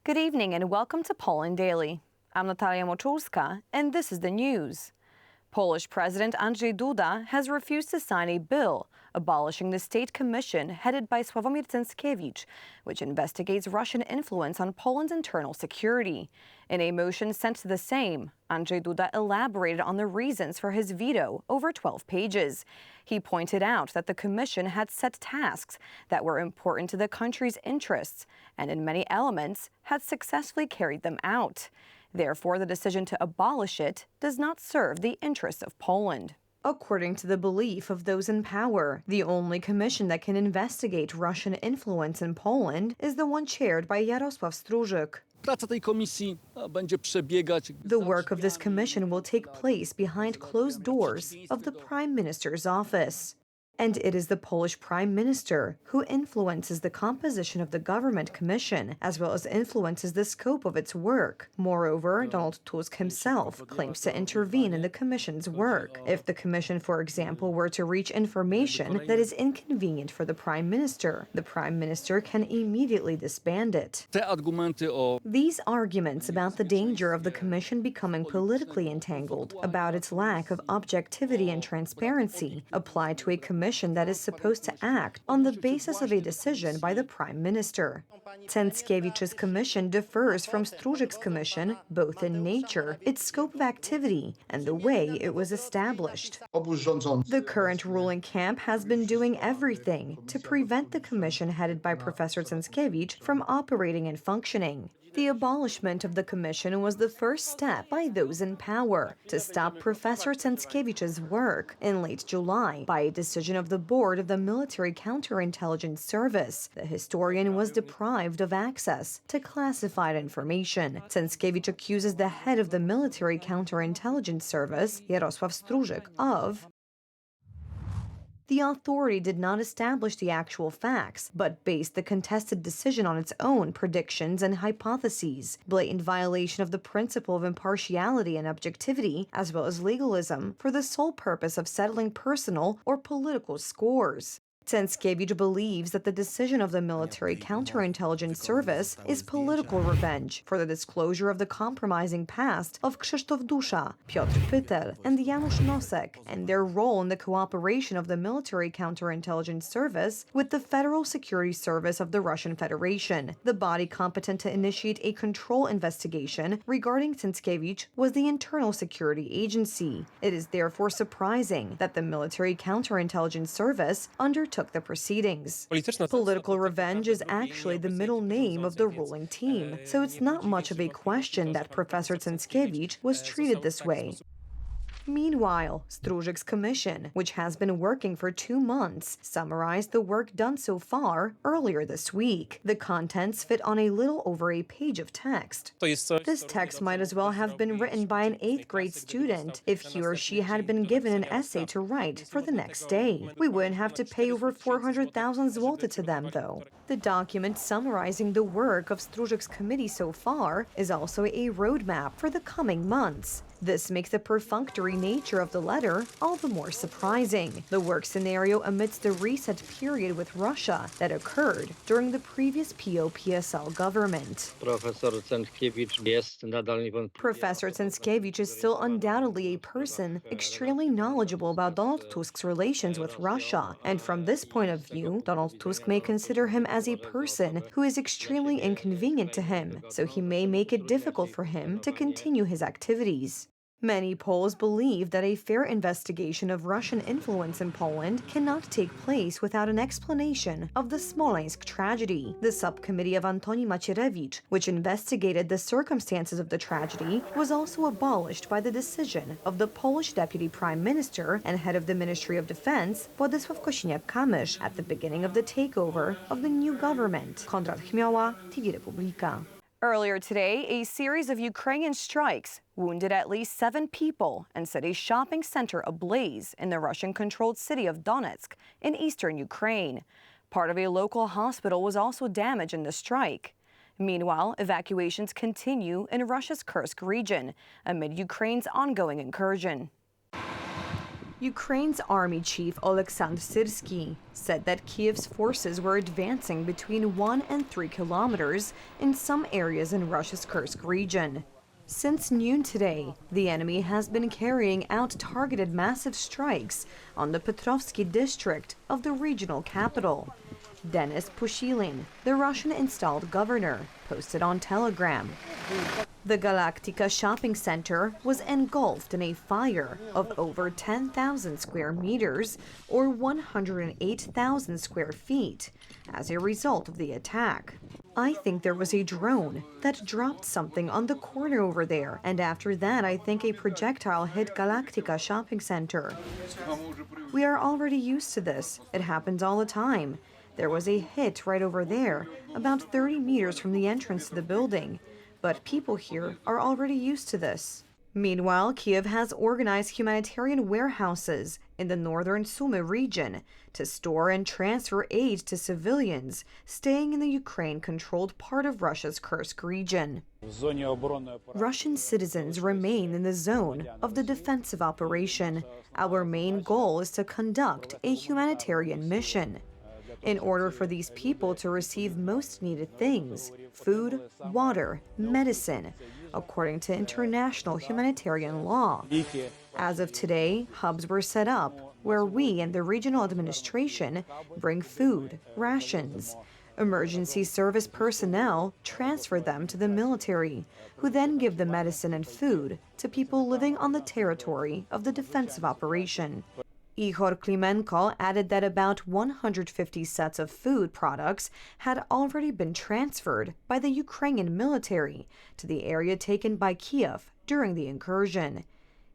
Good evening and welcome to Poland Daily. I'm Natalia Moczulska, and this is the news. Polish President Andrzej Duda has refused to sign a bill abolishing the state commission headed by Sławomir Cęckiewicz, which investigates Russian influence on Poland's internal security. In a motion sent to the Sejm, Andrzej Duda elaborated on the reasons for his veto over 12 pages. He pointed out that the commission had set tasks that were important to the country's interests and in many elements had successfully carried them out. Therefore, the decision to abolish it does not serve the interests of Poland. According to the belief of those in power, the only commission that can investigate Russian influence in Poland is the one chaired by Jarosław Strużyk. Praca tej komisji będzie przebiegać. The work of this commission will take place behind closed doors of the Prime Minister's office. And it is the Polish Prime Minister who influences the composition of the government commission, as well as influences the scope of its work. Moreover, Donald Tusk himself claims to intervene in the commission's work. If the commission, for example, were to reach information that is inconvenient for the Prime Minister can immediately disband it. These arguments about the danger of the commission becoming politically entangled, about its lack of objectivity and transparency, apply to a commission that is supposed to act on the basis of a decision by the Prime Minister. Cęckiewicz's commission differs from Strużyk's commission both in nature, its scope of activity, and the way it was established. The current ruling camp has been doing everything to prevent the commission headed by Professor Cęckiewicz from operating and functioning. The abolishment of the commission was the first step by those in power to stop Professor Cęckiewicz's work in late July by a decision of the board of the Military Counterintelligence Service. The historian was deprived of access to classified information. Cęckiewicz accuses the head of the Military Counterintelligence Service, Jarosław Strużyk, of the authority did not establish the actual facts, but based the contested decision on its own predictions and hypotheses, blatant violation of the principle of impartiality and objectivity, as well as legalism, for the sole purpose of settling personal or political scores. Cęckiewicz believes that the decision of the Military Counterintelligence Service is political revenge for the disclosure of the compromising past of Krzysztof Dusza, Piotr Pytel, and Janusz Nosek, and their role in the cooperation of the Military Counterintelligence Service with the Federal Security Service of the Russian Federation. The body competent to initiate a control investigation regarding Cęckiewicz was the Internal Security Agency. It is therefore surprising that the Military Counterintelligence Service undertook the proceedings. Political revenge is actually the middle name of the ruling team, so it's not much of a question that Professor Cęckiewicz was treated this way. Meanwhile, Strużyk's commission, which has been working for 2 months, summarized the work done so far earlier this week. The contents fit on a little over a page of text. This text might as well have been written by an 8th grade student if he or she had been given an essay to write for the next day. We wouldn't have to pay over 400,000 zloty to them, though. The document summarizing the work of Strużyk's committee so far is also a roadmap for the coming months. This makes the perfunctory nature of the letter all the more surprising. The work scenario amidst the reset period with Russia that occurred during the previous PO-PSL government. Professor Cęckiewicz is still undoubtedly a person extremely knowledgeable about Donald Tusk's relations with Russia, and from this point of view, Donald Tusk may consider him as a person who is extremely inconvenient to him, so he may make it difficult for him to continue his activities. Many Poles believe that a fair investigation of Russian influence in Poland cannot take place without an explanation of the Smoleńsk tragedy. The subcommittee of Antoni Macierewicz, which investigated the circumstances of the tragedy, was also abolished by the decision of the Polish Deputy Prime Minister and head of the Ministry of Defense, Władysław Kosiniak-Kamysz, at the beginning of the takeover of the new government. Konrad Chmioła, TV Republika. Earlier today, a series of Ukrainian strikes wounded at least 7 people and set a shopping center ablaze in the Russian-controlled city of Donetsk in eastern Ukraine. Part of a local hospital was also damaged in the strike. Meanwhile, evacuations continue in Russia's Kursk region amid Ukraine's ongoing incursion. Ukraine's army chief Oleksandr Syrsky said that Kiev's forces were advancing between 1 and 3 kilometers in some areas in Russia's Kursk region. Since noon today, the enemy has been carrying out targeted massive strikes on the Petrovsky district of the regional capital. Denis Pushilin, the Russian-installed governor, posted on Telegram. The Galactica shopping center was engulfed in a fire of over 10,000 square meters, or 108,000 square feet, as a result of the attack. I think there was a drone that dropped something on the corner over there, and after that I think a projectile hit Galactica shopping center. We are already used to this. It happens all the time. There was a hit right over there, about 30 meters from the entrance to the building. But people here are already used to this. Meanwhile, Kiev has organized humanitarian warehouses in the northern Sumy region to store and transfer aid to civilians staying in the Ukraine-controlled part of Russia's Kursk region. Russian citizens remain in the zone of the defensive operation. Our main goal is to conduct a humanitarian mission. In order for these people to receive most needed things, food, water, medicine, according to international humanitarian law. As of today, hubs were set up where we and the regional administration bring food, rations. Emergency service personnel transfer them to the military, who then give the medicine and food to people living on the territory of the defensive operation. Ihor Klimenko added that about 150 sets of food products had already been transferred by the Ukrainian military to the area taken by Kiev during the incursion.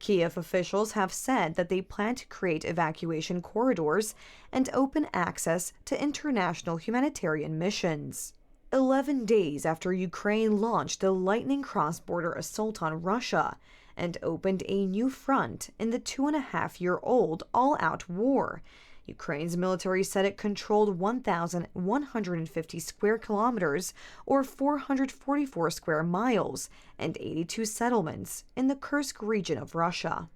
Kiev officials have said that they plan to create evacuation corridors and open access to international humanitarian missions. 11 days after Ukraine launched the lightning cross-border assault on Russia and opened a new front in the 2.5-year-old all-out war, Ukraine's military said it controlled 1,150 square kilometers, or 444 square miles, and 82 settlements in the Kursk region of Russia.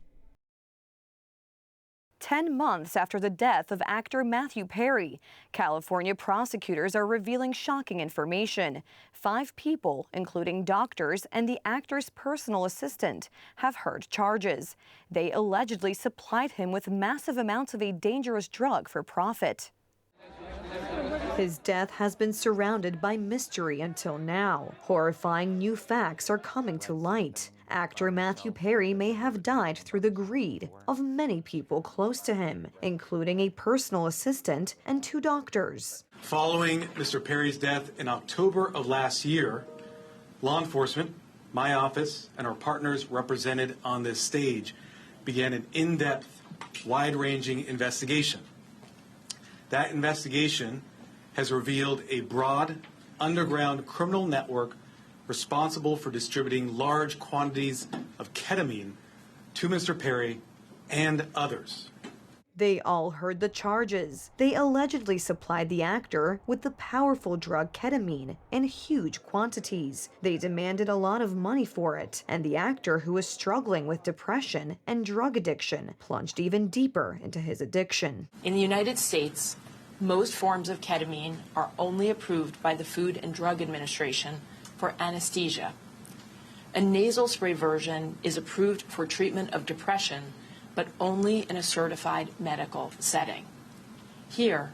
10 months after the death of actor Matthew Perry, California prosecutors are revealing shocking information. 5 people, including doctors and the actor's personal assistant, have heard charges. They allegedly supplied him with massive amounts of a dangerous drug for profit. His death has been surrounded by mystery until now. Horrifying new facts are coming to light. Actor Matthew Perry may have died through the greed of many people close to him, including a personal assistant and 2 doctors. Following Mr. Perry's death in October of last year, law enforcement, my office, and our partners represented on this stage began an in-depth, wide-ranging investigation. That investigation has revealed a broad, underground criminal network responsible for distributing large quantities of ketamine to Mr. Perry and others. They all heard the charges. They allegedly supplied the actor with the powerful drug ketamine in huge quantities. They demanded a lot of money for it, and the actor, who was struggling with depression and drug addiction, plunged even deeper into his addiction. In the United States, most forms of ketamine are only approved by the Food and Drug Administration for anesthesia. A nasal spray version is approved for treatment of depression, but only in a certified medical setting. Here,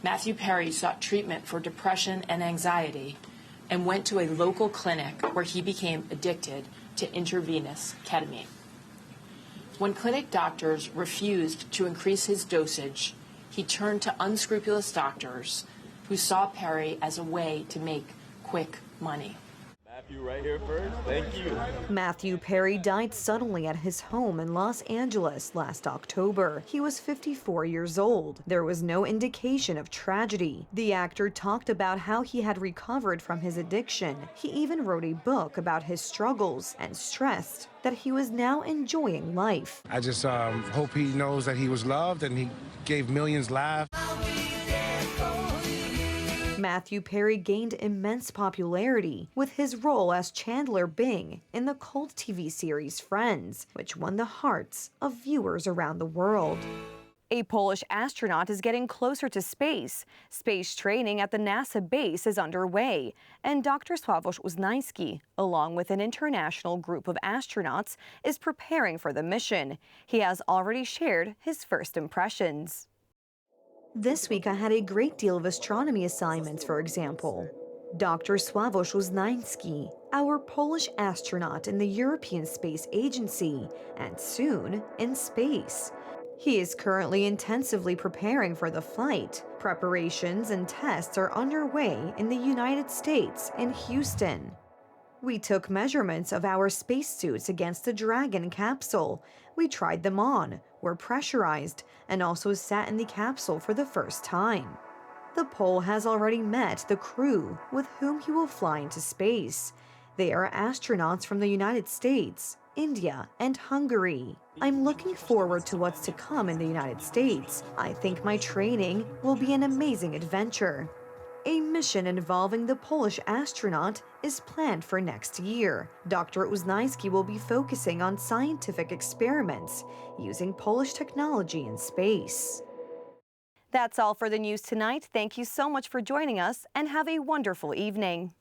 Matthew Perry sought treatment for depression and anxiety and went to a local clinic where he became addicted to intravenous ketamine. When clinic doctors refused to increase his dosage, he turned to unscrupulous doctors who saw Perry as a way to make quick money. Matthew, right here first. Thank you. Matthew Perry died suddenly at his home in Los Angeles last October. He was 54 years old. There was no indication of tragedy. The actor talked about how he had recovered from his addiction. He even wrote a book about his struggles and stressed that he was now enjoying life. I just hope he knows that he was loved and he gave millions laugh. Matthew Perry gained immense popularity with his role as Chandler Bing in the cult TV series Friends, which won the hearts of viewers around the world. A Polish astronaut is getting closer to space. Space training at the NASA base is underway, and Dr. Sławosz Uznański, along with an international group of astronauts, is preparing for the mission. He has already shared his first impressions. This week I had a great deal of astronomy assignments, for example. Dr. Sławosz Uznański, our Polish astronaut in the European Space Agency, and soon in space. He is currently intensively preparing for the flight. Preparations and tests are underway in the United States in Houston. We took measurements of our spacesuits against the Dragon capsule. We tried them on, were pressurized, and also sat in the capsule for the first time. The Pole has already met the crew with whom he will fly into space. They are astronauts from the United States, India, and Hungary. I'm looking forward to what's to come in the United States. I think my training will be an amazing adventure. A mission involving the Polish astronaut is planned for next year. Dr. Uznański will be focusing on scientific experiments using Polish technology in space. That's all for the news tonight. Thank you so much for joining us and have a wonderful evening.